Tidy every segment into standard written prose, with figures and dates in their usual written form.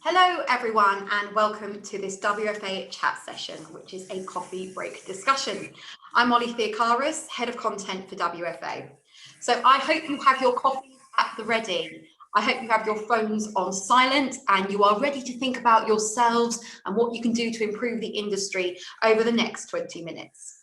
Hello everyone and welcome to this WFA chat session, which is a coffee break discussion. I'm Molly Theocaris, Head of Content for WFA. So I hope you have your coffee at the ready. I hope you have your phones on silent and you are ready to think about yourselves and what you can do to improve the industry over the next 20 minutes.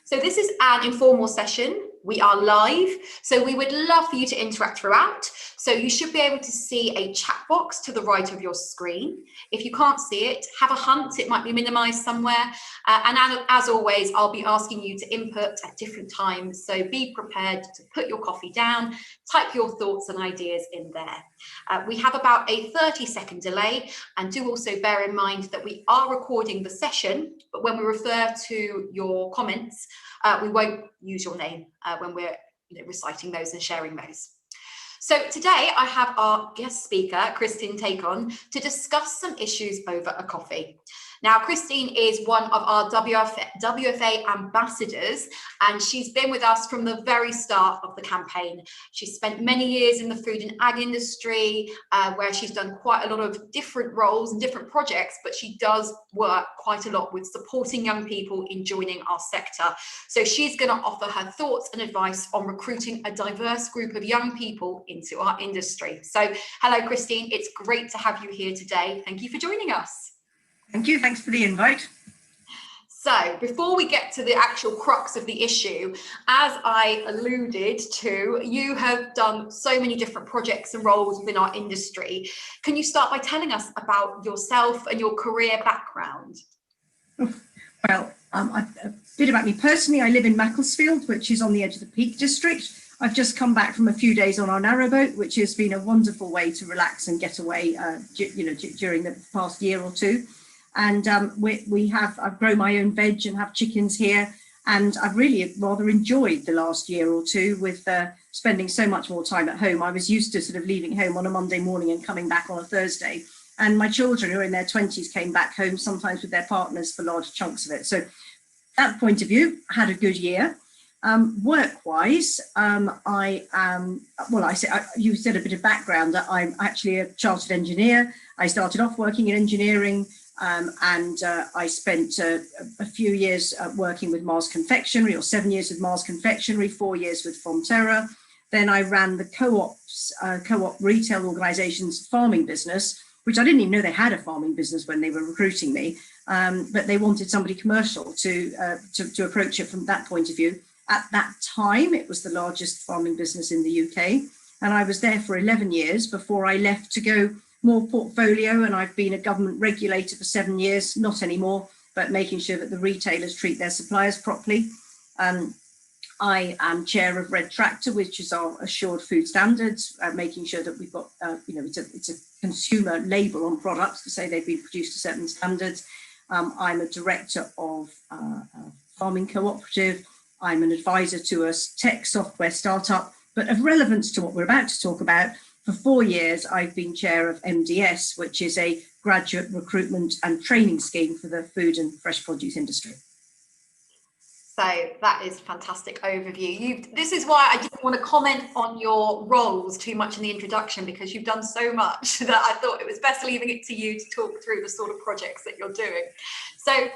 So this is an informal session. We are live, so we would love for you to interact throughout. So you should be able to see a chat box to the right of your screen. If you can't see it, have a hunt. It might be minimized somewhere. And as always, I'll be asking you to input at different times. So be prepared to put your coffee down, type your thoughts and ideas in there. We have about a 30-second delay, and do also bear in mind that we are recording the session, but when we refer to your comments, we won't use your name when we're reciting those and sharing those. So today I have our guest speaker, Christine Tacons, to discuss some issues over a coffee. Now, Christine is one of our WFA ambassadors, and she's been with us from the very start of the campaign. She's spent many years in the food and ag industry, where she's done quite a lot of different roles and different projects, but she does work quite a lot with supporting young people in joining our sector. So she's going to offer her thoughts and advice on recruiting a diverse group of young people into our industry. So hello, Christine. It's great to have you here today. Thank you for joining us. Thank you. Thanks for the invite. So before we get to the actual crux of the issue, as I alluded to, you have done so many different projects and roles within our industry. Can you start by telling us about yourself and your career background? Well, a bit about me personally. I live in Macclesfield, which is on the edge of the Peak District. I've just come back from a few days on our narrowboat, which has been a wonderful way to relax and get away, during the past year or two. And I've grown my own veg and have chickens here. And I've really rather enjoyed the last year or two with spending so much more time at home. I was used to sort of leaving home on a Monday morning and coming back on a Thursday. And my children who are in their 20s came back home sometimes with their partners for large chunks of it. So that point of view, I had a good year. Work-wise, you said a bit of background that I'm actually a chartered engineer. I started off working in engineering. I spent a few years working with Mars Confectionery, or 7 years with Mars Confectionery, 4 years with Fonterra. Then I ran the co-op retail organisation's farming business, which I didn't even know they had a farming business when they were recruiting me, but they wanted somebody commercial to approach it from that point of view. At that time, it was the largest farming business in the UK, and I was there for 11 years before I left to go more portfolio, and I've been a government regulator for 7 years, not anymore, but making sure that the retailers treat their suppliers properly. I am chair of Red Tractor, which is our assured food standards, making sure that we've got, it's a consumer label on products to say they've been produced to certain standards. I'm a director of a farming cooperative. I'm an advisor to a tech software startup, but of relevance to what we're about to talk about, for 4 years, I've been chair of MDS, which is a graduate recruitment and training scheme for the food and fresh produce industry. So that is a fantastic overview. This is why I didn't want to comment on your roles too much in the introduction, because you've done so much that I thought it was best leaving it to you to talk through the sort of projects that you're doing. So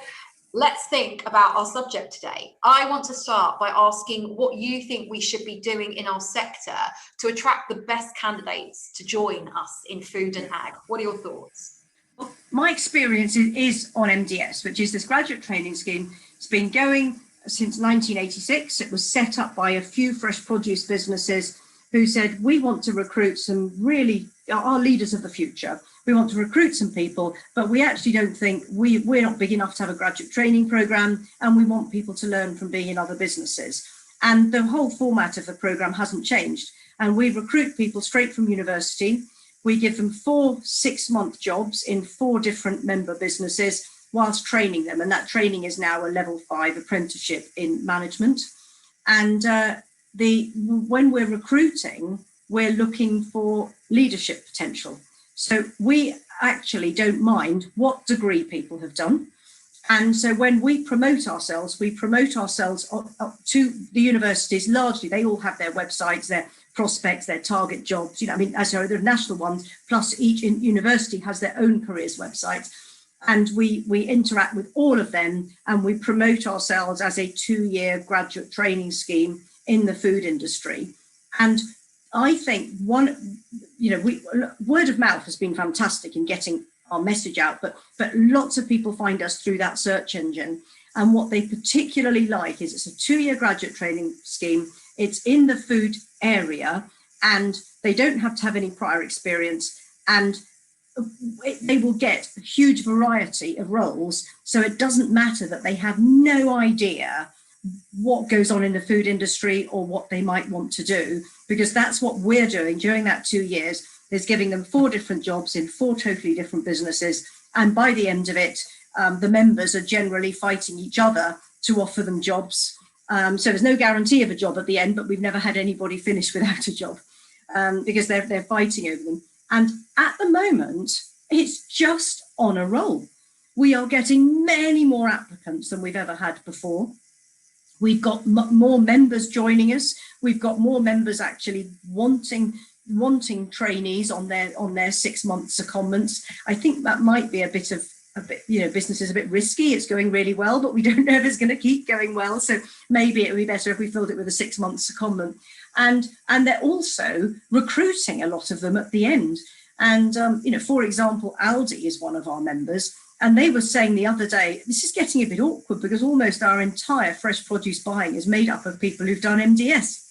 let's think about our subject today. I want to start by asking what you think we should be doing in our sector to attract the best candidates to join us in food and ag. What are your thoughts? Well, my experience is on MDS, which is this graduate training scheme. It's been going since 1986. It was set up by a few fresh produce businesses who said, we want to recruit some really, our leaders of the future. We want to recruit some people, but we actually don't think we're not big enough to have a graduate training program, and we want people to learn from being in other businesses. And the whole format of the program hasn't changed. And we recruit people straight from university. We give them 4 6-month jobs in 4 different member businesses whilst training them. And that training is now a level 5 apprenticeship in management. And when we're recruiting, we're looking for leadership potential. So we actually don't mind what degree people have done. And so when we promote ourselves to the universities. Largely, they all have their websites, their prospects, their target jobs. You know, I mean, sorry, there are national ones, plus each university has their own careers websites. And we interact with all of them, and we promote ourselves as a 2-year graduate training scheme in the food industry. And I think word of mouth has been fantastic in getting our message out, but lots of people find us through that search engine. And what they particularly like is it's a 2-year graduate training scheme. It's in the food area, and they don't have to have any prior experience, and they will get a huge variety of roles. So it doesn't matter that they have no idea what goes on in the food industry or what they might want to do, because that's what we're doing during that 2 years, is giving them 4 different jobs in 4 totally different businesses. And by the end of it, the members are generally fighting each other to offer them jobs. So there's no guarantee of a job at the end, but we've never had anybody finish without a job because they're fighting over them. And at the moment, it's just on a roll. We are getting many more applicants than we've ever had before. We've got more members joining us. We've got more members actually wanting trainees on their 6 month secondments. I think that might be a bit, business is a bit risky. It's going really well, but we don't know if it's going to keep going well. So maybe it would be better if we filled it with a 6 month secondment. And they're also recruiting, a lot of them, at the end. And, for example, Aldi is one of our members. And they were saying the other day, this is getting a bit awkward because almost our entire fresh produce buying is made up of people who've done MDS,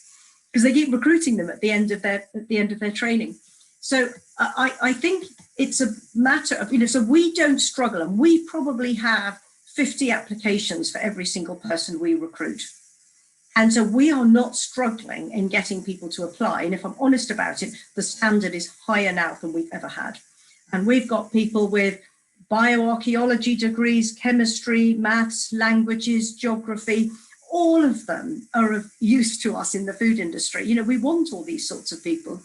because they keep recruiting them at the end of their training. So I think it's a matter of, so we don't struggle, and we probably have 50 applications for every single person we recruit. And so we are not struggling in getting people to apply. And if I'm honest about it, the standard is higher now than we've ever had. And we've got people with bioarchaeology degrees, chemistry, maths, languages, geography. All of them are of use to us in the food industry. We want all these sorts of people.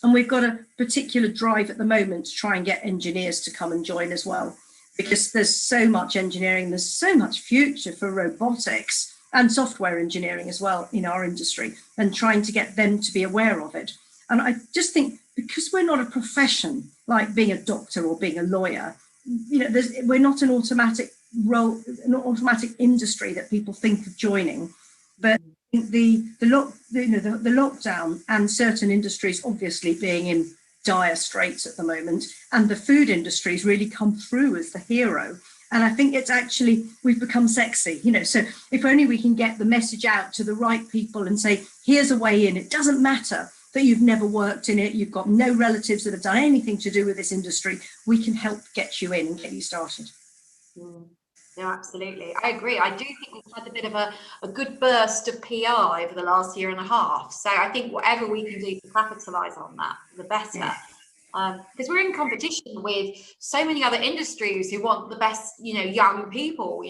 And we've got a particular drive at the moment to try and get engineers to come and join as well, because there's so much engineering, there's so much future for robotics and software engineering as well in our industry, and trying to get them to be aware of it. And I just think, because we're not a profession like being a doctor or being a lawyer, we're not an automatic role, an automatic industry that people think of joining. But the lockdown and certain industries obviously being in dire straits at the moment, and the food industry has really come through as the hero. And I think it's actually, we've become sexy, so if only we can get the message out to the right people and say, here's a way in. It doesn't matter that you've never worked in it, you've got no relatives that have done anything to do with this industry. We can help get you in and get you started. No, absolutely. I agree. I do think we've had a bit of a good burst of PR over the last year and a half. So I think whatever we can do to capitalise on that, the better. Yeah. Because we're in competition with so many other industries who want the best, young people,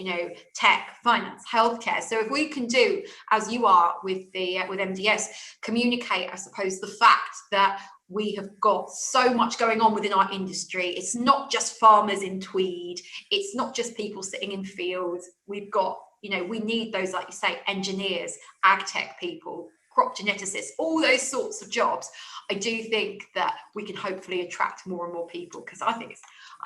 tech, finance, healthcare. So if we can do, as you are with MDS, communicate, I suppose, the fact that we have got so much going on within our industry. It's not just farmers in tweed. It's not just people sitting in fields. We've got, we need those, like you say, engineers, ag tech people, crop geneticists, all those sorts of jobs. I do think that we can hopefully attract more and more people, because I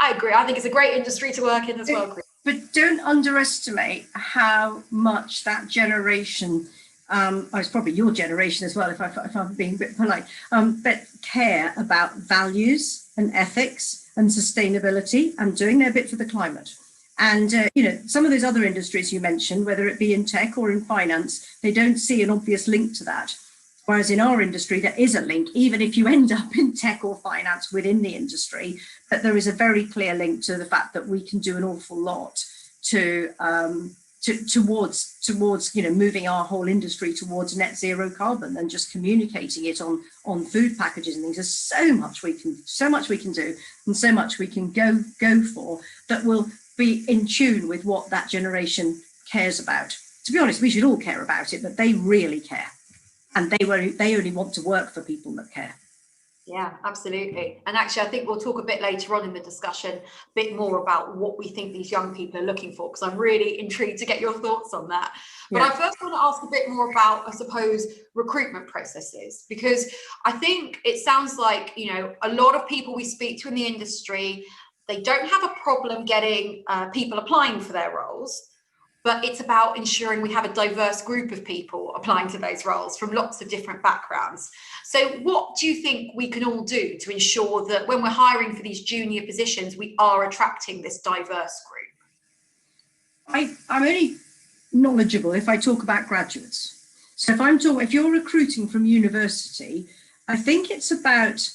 agree. I think it's a great industry to work in as well, Chris. But don't underestimate how much that generation, it's probably your generation as well, if I'm being a bit polite, but care about values and ethics and sustainability and doing their bit for the climate. And, some of those other industries you mentioned, whether it be in tech or in finance, they don't see an obvious link to that. Whereas in our industry, there is a link, even if you end up in tech or finance within the industry, that there is a very clear link to the fact that we can do an awful lot towards moving our whole industry towards net zero carbon, and just communicating it on food packages and things. There's so much we can do, and so much we can go for that will be in tune with what that generation cares about. To be honest, we should all care about it, but they really care. And they only want to work for people that care. Yeah, absolutely. And actually, I think we'll talk a bit later on in the discussion, a bit more about what we think these young people are looking for, because I'm really intrigued to get your thoughts on that. But I first want to ask a bit more about, I suppose, recruitment processes, because I think it sounds like, you know, a lot of people we speak to in the industry, they don't have a problem getting people applying for their roles, but it's about ensuring we have a diverse group of people applying to those roles from lots of different backgrounds. So what do you think we can all do to ensure that when we're hiring for these junior positions, we are attracting this diverse group? I'm only knowledgeable if I talk about graduates. So if you're recruiting from university, I think it's about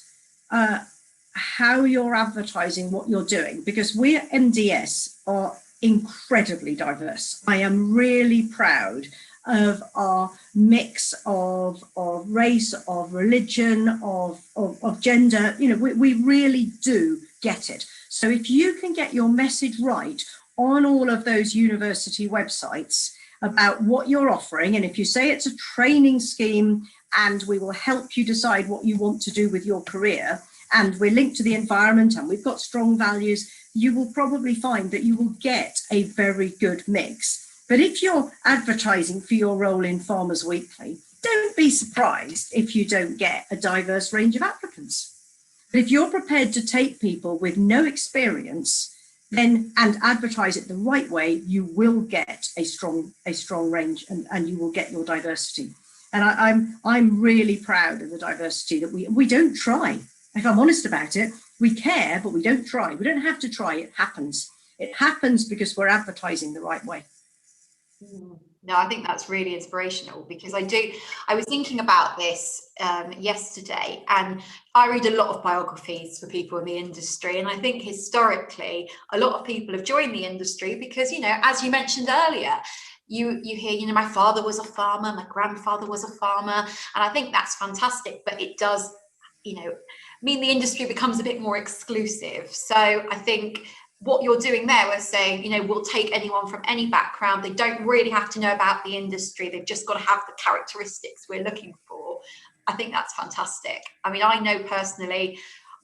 how you're advertising what you're doing, because we at MDS are incredibly diverse. I am really proud of our mix of race, of religion, of gender. You know, we really do get it. So if you can get your message right on all of those university websites about what you're offering, and if you say it's a training scheme and we will help you decide what you want to do with your career, and we're linked to the environment and we've got strong values, you will probably find that you will get a very good mix. But if you're advertising for your role in Farmers Weekly, don't be surprised if you don't get a diverse range of applicants. But if you're prepared to take people with no experience then and advertise it the right way, you will get a strong range and you will get your diversity. And I'm really proud of the diversity that we don't try. If I'm honest about it, we care, but we don't try. We don't have to try. It happens. It happens because we're advertising the right way. No, I think that's really inspirational, because I was thinking about this yesterday, and I read a lot of biographies for people in the industry. And I think historically, a lot of people have joined the industry because, you know, as you mentioned earlier, you hear, you know, my father was a farmer, my grandfather was a farmer. And I think that's fantastic, but it does, you know, mean the industry becomes a bit more exclusive. So I think what you're doing there was saying, you know, we'll take anyone from any background. They don't really have to know about the industry. They've just got to have the characteristics we're looking for. I think that's fantastic. I mean, I know personally,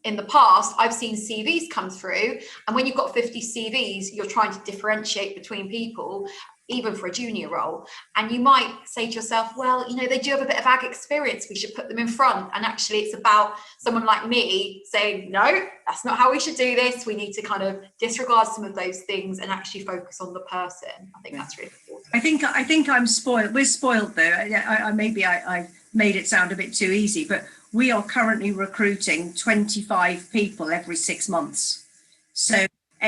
in the past, I've seen CVs come through, and when you've got 50 CVs, you're trying to differentiate between people, even for a junior role. And you might say to yourself, well, you know, they do have a bit of ag experience, we should put them in front. And actually it's about someone like me saying, no, that's not how we should do this. We need to kind of disregard some of those things and actually focus on the person. I think that's really important. I think I'm spoiled. We're spoiled though. I made it sound a bit too easy, but we are currently recruiting 25 people every 6 months. So,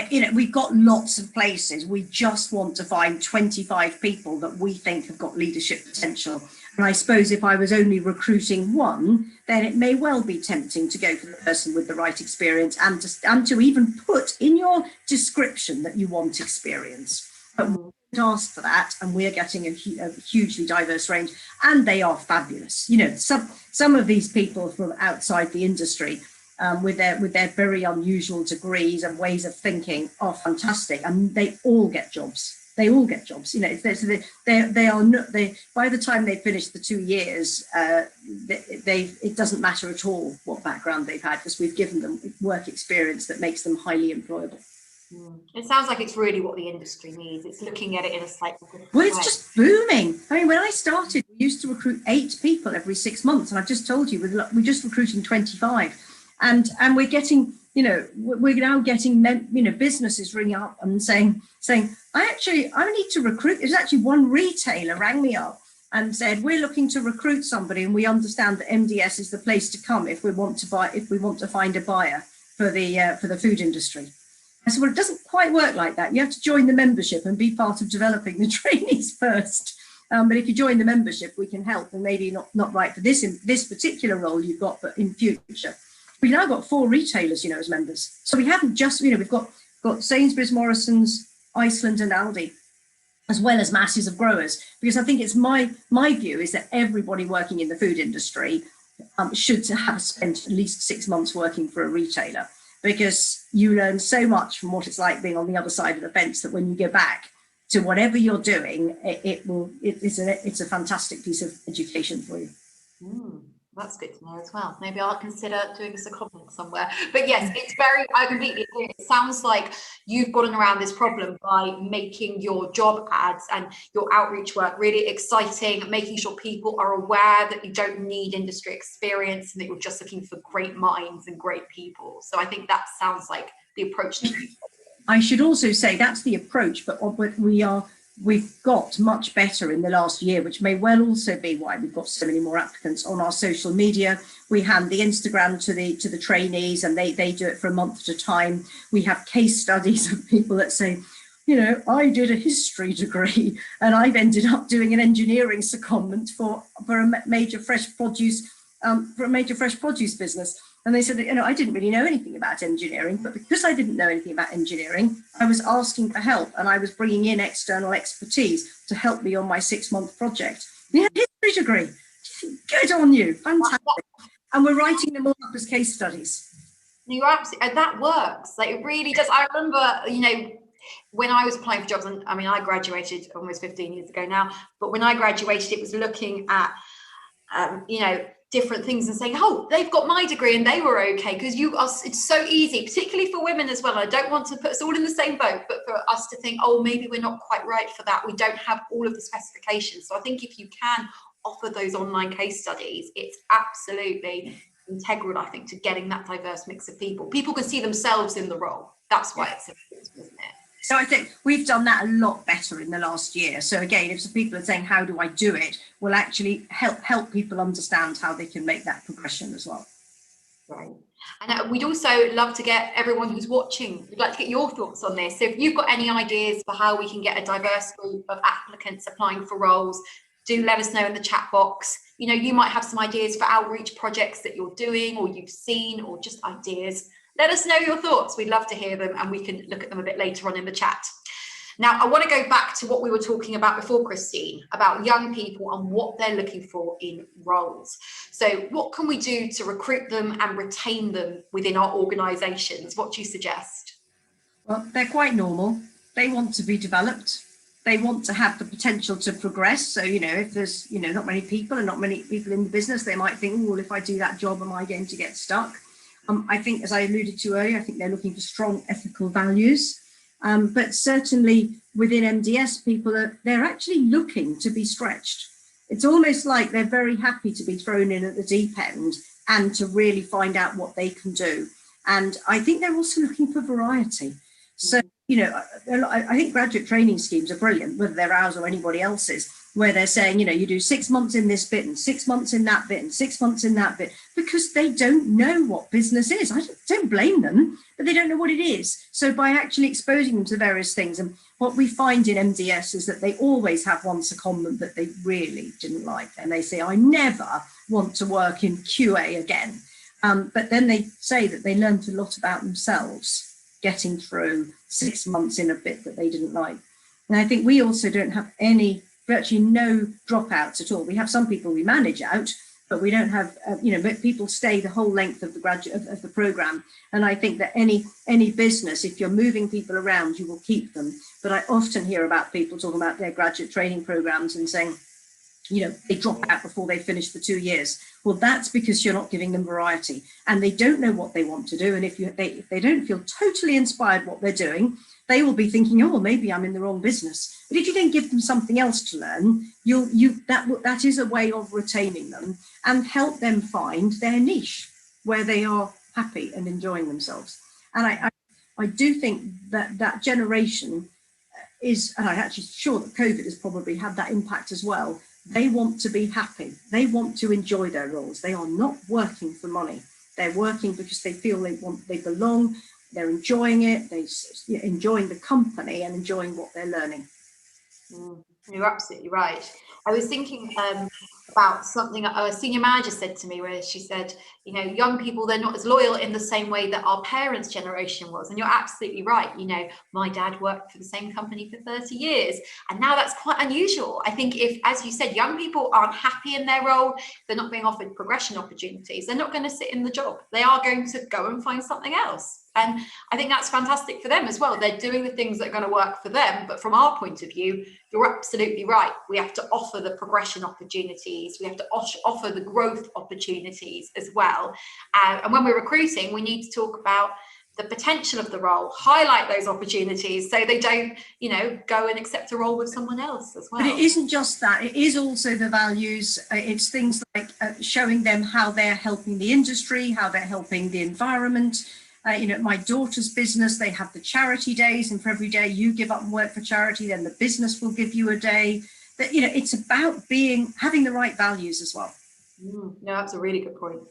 you know, we've got lots of places. We just want to find 25 people that we think have got leadership potential. And I suppose if I was only recruiting one, then it may well be tempting to go for the person with the right experience and to even put in your description that you want experience. But we don't ask for that, and we're getting a hugely diverse range, and they are fabulous. You know, some of these people from outside the industry, with their very unusual degrees and ways of thinking, are fantastic, and they all get jobs. They all get jobs. You know, they are not. By the time they finish the 2 years, it doesn't matter at all what background they've had, because we've given them work experience that makes them highly employable. It sounds like it's really what the industry needs. It's looking at it in a slightly different way. Well, it's just booming. I mean, when I started, we used to recruit 8 people every 6 months, and I've just told you we're just recruiting 25, and we're getting, you know, we're now getting, you know, businesses ringing up and saying I need to recruit. There's actually one retailer rang me up and said, we're looking to recruit somebody, and we understand that MDS is the place to come if we want to find a buyer for the food industry. I said, well, it doesn't quite work like that. You have to join the membership and be part of developing the trainees first. But if you join the membership, we can help, and maybe not right for this particular role you've got, but in future. We've now got 4 retailers, you know, as members. So we haven't just, you know, we've got Sainsbury's, Morrison's, Iceland and Aldi, as well as masses of growers. Because I think it's my view is that everybody working in the food industry should have spent at least 6 months working for a retailer, because you learn so much from what it's like being on the other side of the fence, that when you go back to whatever you're doing, it's a fantastic piece of education for you. That's good to know as well. Maybe I'll consider doing a secondment somewhere. But yes, it's very, I completely agree. It sounds like you've gotten around this problem by making your job ads and your outreach work really exciting, making sure people are aware that you don't need industry experience and that you're just looking for great minds and great people. So I think that sounds like the approach that you. I should also say that's the approach, but we've got much better in the last year, which may well also be why we've got so many more applicants on our social media. We hand the Instagram to the trainees, and they do it for a month at a time. We have case studies of people that say, you know, I did a history degree and I've ended up doing an engineering secondment for a major fresh produce business. And they said that, you know, I didn't really know anything about engineering, but because I didn't know anything about engineering, I was asking for help and I was bringing in external expertise to help me on my 6-month project. Yeah, history degree. Good on you. Fantastic. And we're writing them all up as case studies. You're absolutely, and that works. Like, it really does. I remember, you know, when I was applying for jobs, and I mean, I graduated almost 15 years ago now, but when I graduated, it was looking at, you know, different things and saying, oh, they've got my degree and they were okay, because it's so easy, particularly for women as well. I don't want to put us all in the same boat, but for us to think, oh, maybe we're not quite right for that. We don't have all of the specifications. So I think if you can offer those online case studies, it's absolutely integral, I think, to getting that diverse mix of people. People can see themselves in the role. That's why it's important, isn't it? So I think we've done that a lot better in the last year. So again, if some people are saying, how do I do it? We'll actually help people understand how they can make that progression as well. Right. And we'd also love to get everyone who's watching, we'd like to get your thoughts on this. So if you've got any ideas for how we can get a diverse group of applicants applying for roles, do let us know in the chat box. You know, you might have some ideas for outreach projects that you're doing or you've seen, or just ideas. Let us know your thoughts. We'd love to hear them, and we can look at them a bit later on in the chat. Now, I want to go back to what we were talking about before, Christine, about young people and what they're looking for in roles. So what can we do to recruit them and retain them within our organisations? What do you suggest? Well, they're quite normal. They want to be developed. They want to have the potential to progress. So, you know, if there's, you know, not many people and not many people in the business, they might think, well, if I do that job, am I going to get stuck? I think, as I alluded to earlier, I think they're looking for strong ethical values. But certainly within MDS, they're actually looking to be stretched. It's almost like they're very happy to be thrown in at the deep end and to really find out what they can do. And I think they're also looking for variety. So, you know, I think graduate training schemes are brilliant, whether they're ours or anybody else's, where they're saying, you know, you do 6 months in this bit and 6 months in that bit and 6 months in that bit, because they don't know what business is. I don't blame them, but they don't know what it is. So by actually exposing them to various things, and what we find in MDS is that they always have one secondment that they really didn't like. And they say, I never want to work in QA again. But then they say that they learned a lot about themselves getting through 6 months in a bit that they didn't like. And I think we also don't have virtually no dropouts at all. We have some people we manage out, but we don't have, you know, but people stay the whole length of the program. And I think that any business, if you're moving people around, you will keep them. But I often hear about people talking about their graduate training programs and saying, you know, they drop out before they finish the 2 years. Well, that's because you're not giving them variety and they don't know what they want to do. And if they don't feel totally inspired what they're doing, they will be thinking, oh, well, maybe I'm in the wrong business. But if you then give them something else to learn, that is a way of retaining them and help them find their niche where they are happy and enjoying themselves. And I do think that generation is, and I'm actually sure that COVID has probably had that impact as well. They want to be happy. They want to enjoy their roles. They are not working for money. They're working because they feel they belong. They're enjoying it. They're enjoying the company and enjoying what they're learning. You're absolutely right. I was thinking about something a senior manager said to me, where she said, you know, young people, they're not as loyal in the same way that our parents' generation was. And you're absolutely right. You know, my dad worked for the same company for 30 years. And now that's quite unusual. I think if, as you said, young people aren't happy in their role, they're not being offered progression opportunities, they're not going to sit in the job. They are going to go and find something else. And I think that's fantastic for them as well. They're doing the things that are going to work for them. But from our point of view, you're absolutely right. We have to offer the progression opportunities. We have to offer the growth opportunities as well. And when we're recruiting, we need to talk about the potential of the role, highlight those opportunities so they don't, go and accept a role with someone else as well. But it isn't just that, it is also the values. It's things like showing them how they're helping the industry, how they're helping the environment. My daughter's business, they have the charity days, and for every day you give up and work for charity, then the business will give you a day. But it's about having the right values as well. No, that's a really good point.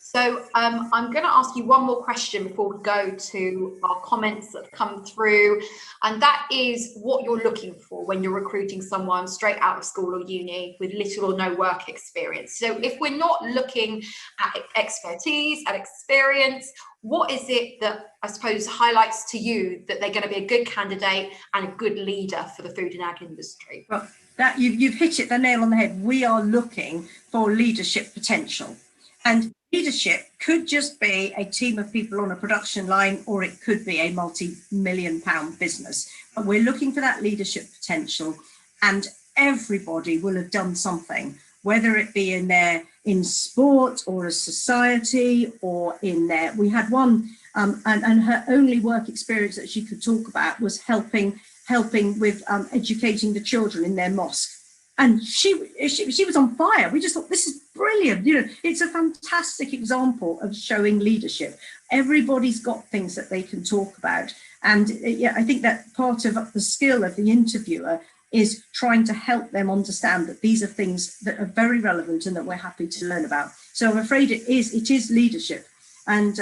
So I'm going to ask you one more question before we go to our comments that have come through. And that is what you're looking for when you're recruiting someone straight out of school or uni with little or no work experience. So if we're not looking at expertise, at experience, what is it that I suppose highlights to you that they're going to be a good candidate and a good leader for the food and ag industry? Well, that you've hit it the nail on the head. We are looking for leadership potential. And leadership could just be a team of people on a production line, or it could be a multi-million-pound business. But we're looking for that leadership potential, and everybody will have done something, whether it be in sport or a society or in there. We had one, and her only work experience that she could talk about was helping with educating the children in their mosque. And she was on fire. We just thought, this is brilliant. It's a fantastic example of showing leadership. Everybody's got things that they can talk about. And I think that part of the skill of the interviewer is trying to help them understand that these are things that are very relevant and that we're happy to learn about. So I'm afraid it is leadership. And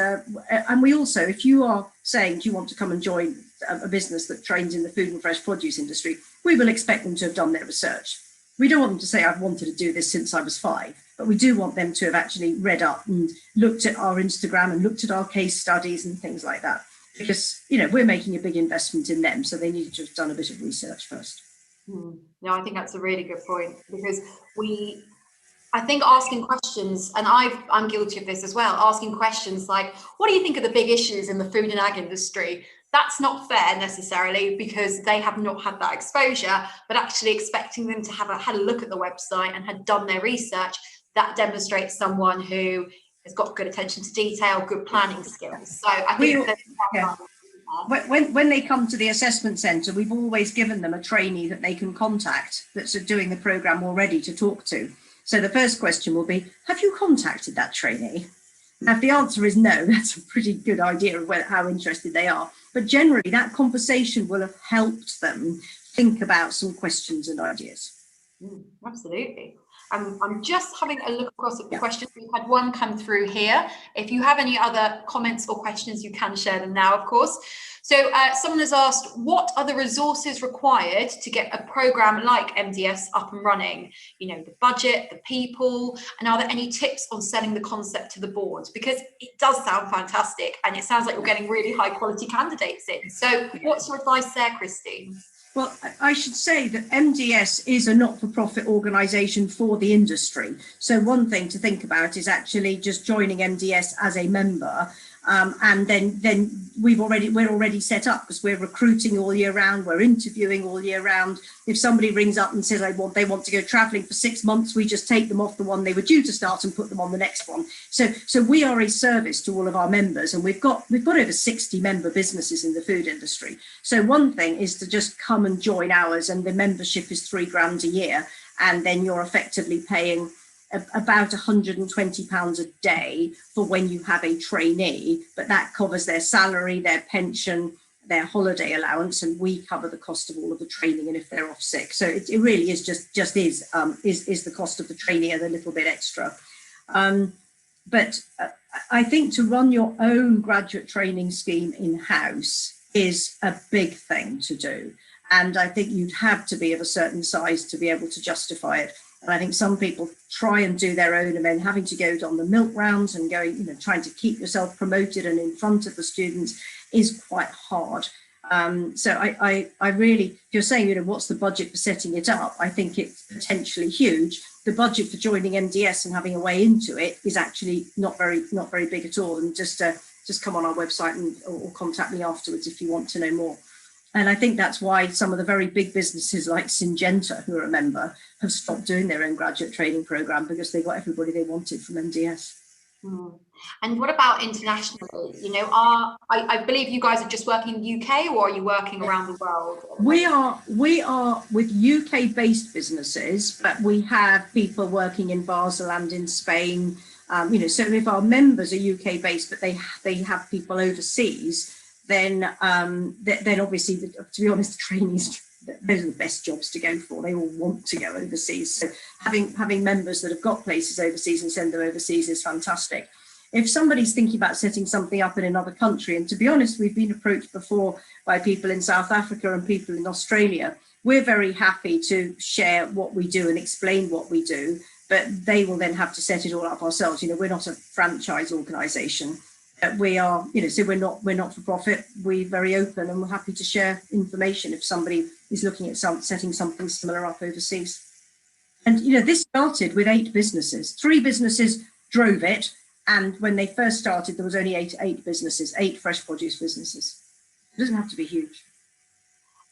we also, if you are saying, do you want to come and join a business that trains in the food and fresh produce industry, we will expect them to have done their research. We don't want them to say, I've wanted to do this since I was 5, but we do want them to have actually read up and looked at our Instagram and looked at our case studies and things like that. Because, we're making a big investment in them, so they need to have done a bit of research first. No, I think that's a really good point, because I think asking questions, and I'm guilty of this as well, asking questions like, what do you think are the big issues in the food and ag industry? That's not fair necessarily, because they have not had that exposure, but actually expecting them to have had a look at the website and had done their research, that demonstrates someone who has got good attention to detail, good planning skills. So I think when they come to the assessment centre, we've always given them a trainee that they can contact that's doing the programme already to talk to. So the first question will be, have you contacted that trainee? Now, if the answer is no, that's a pretty good idea of how interested they are. But generally, that conversation will have helped them think about some questions and ideas. Absolutely. I'm just having a look across at the questions. We've had one come through here. If you have any other comments or questions, you can share them now, of course. So someone has asked, what are the resources required to get a program like MDS up and running? The budget, the people, and are there any tips on selling the concept to the board? Because it does sound fantastic, and it sounds like you're getting really high quality candidates in. So what's your advice there, Christine? Well, I should say that MDS is a not-for-profit organisation for the industry. So one thing to think about is actually just joining MDS as a member. And then we're already set up, because we're recruiting all year round, we're interviewing all year round. If somebody rings up and says they want to go travelling for 6 months, we just take them off the one they were due to start and put them on the next one. So we are a service to all of our members, and we've got over 60 member businesses in the food industry. So one thing is to just come and join ours, and the membership is £3,000 a year, and then you're effectively paying about £120 a day for when you have a trainee, but that covers their salary, their pension, their holiday allowance, and we cover the cost of all of the training and if they're off sick. So it really is just the cost of the trainee and a little bit extra. But I think to run your own graduate training scheme in-house is a big thing to do. And I think you'd have to be of a certain size to be able to justify it. And I think some people try and do their own, and then having to go on the milk rounds and going, trying to keep yourself promoted and in front of the students is quite hard. So I really, if you're saying, what's the budget for setting it up? I think it's potentially huge. The budget for joining MDS and having a way into it is actually not very big at all. And just just come on our website or contact me afterwards if you want to know more. And I think that's why some of the very big businesses like Syngenta, who are a member, have stopped doing their own graduate training program because they got everybody they wanted from MDS. And what about internationally? You know, I believe you guys are just working in UK, or are you working around the world? We are with UK based businesses, but we have people working in Basel and in Spain. You know, so if our members are UK based, but they have people overseas, then obviously, to be honest, the trainees, those are the best jobs to go for. They all want to go overseas. So having members that have got places overseas and send them overseas is fantastic. If somebody's thinking about setting something up in another country, and to be honest, we've been approached before by people in South Africa and people in Australia, we're very happy to share what we do and explain what we do, but they will then have to set it all up ourselves. You know, we're not a franchise organisation. We are, you know, so we're not for profit. We're very open and we're happy to share information if somebody is looking at setting something similar up overseas. And, you know, this started with 8 businesses. 3 businesses drove it. And when they first started, there was only 8 businesses, 8 fresh produce businesses. It doesn't have to be huge.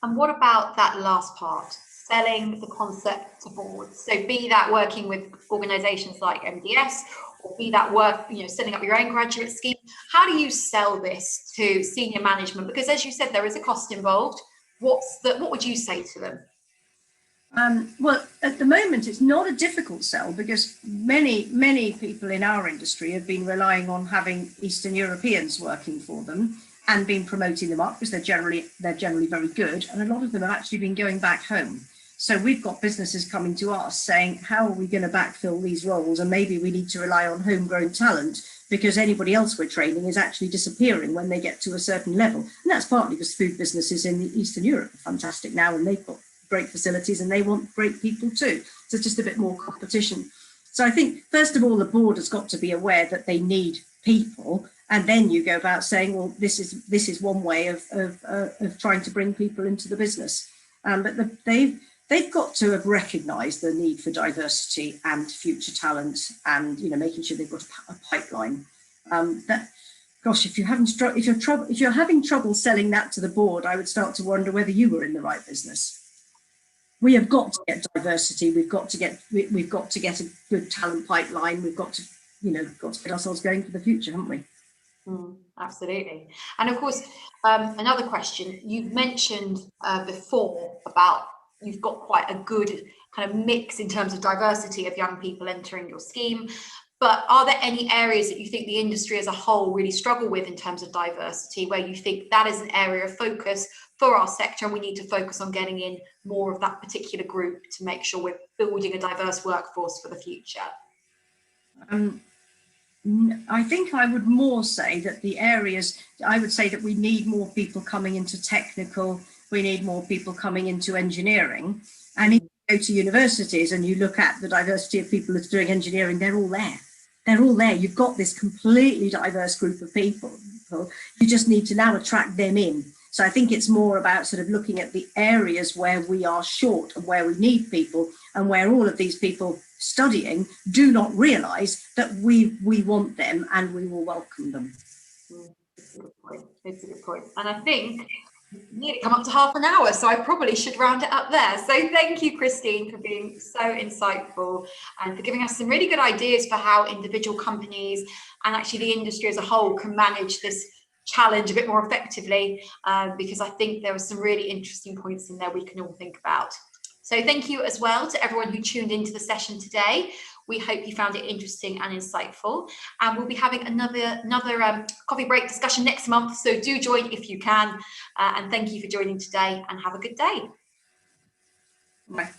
And what about that last part, selling the concept to boards? So be that working with organisations like MDS, or be that work, you know, setting up your own graduate scheme. How do you sell this to senior management? Because as you said, there is a cost involved. What would you say to them? Well, at the moment, it's not a difficult sell because many people in our industry have been relying on having Eastern Europeans working for them and been promoting them up because they're generally very good. And a lot of them have actually been going back home. So we've got businesses coming to us saying, how are we going to backfill these roles? And maybe we need to rely on homegrown talent because anybody else we're training is actually disappearing when they get to a certain level. And that's partly because food businesses in Eastern Europe are fantastic now and they've got great facilities and they want great people too. So it's just a bit more competition. So I think, first of all, the board has got to be aware that they need people. And then you go about saying, well, this is one way of trying to bring people into the business. But they've got to have recognised the need for diversity and future talent, and you know, making sure they've got a pipeline. Gosh, if you're having trouble selling that to the board, I would start to wonder whether you were in the right business. We have got to get diversity. We've got to get a good talent pipeline. We've got to get ourselves going for the future, haven't we? Absolutely. And of course, another question you've mentioned before about you've got quite a good kind of mix in terms of diversity of young people entering your scheme. But are there any areas that you think the industry as a whole really struggle with in terms of diversity, where you think that is an area of focus for our sector and we need to focus on getting in more of that particular group to make sure we're building a diverse workforce for the future? I think I would more say that I would say that we need more people coming into technical, we need more people coming into engineering. And if you go to universities and you look at the diversity of people that's doing engineering, they're all there. They're all there. You've got this completely diverse group of people. You just need to now attract them in. So I think it's more about sort of looking at the areas where we are short and where we need people, and where all of these people studying do not realise that we want them and we will welcome them. It's a good point. It's a good point. And I think nearly come up to half an hour, so I probably should round it up there. So thank you, Christine, for being so insightful and for giving us some really good ideas for how individual companies and actually the industry as a whole can manage this challenge a bit more effectively, because I think there were some really interesting points in there we can all think about. So thank you as well to everyone who tuned into the session today. We hope you found it interesting and insightful. And we'll be having another coffee break discussion next month. So do join if you can. And thank you for joining today and have a good day. Bye.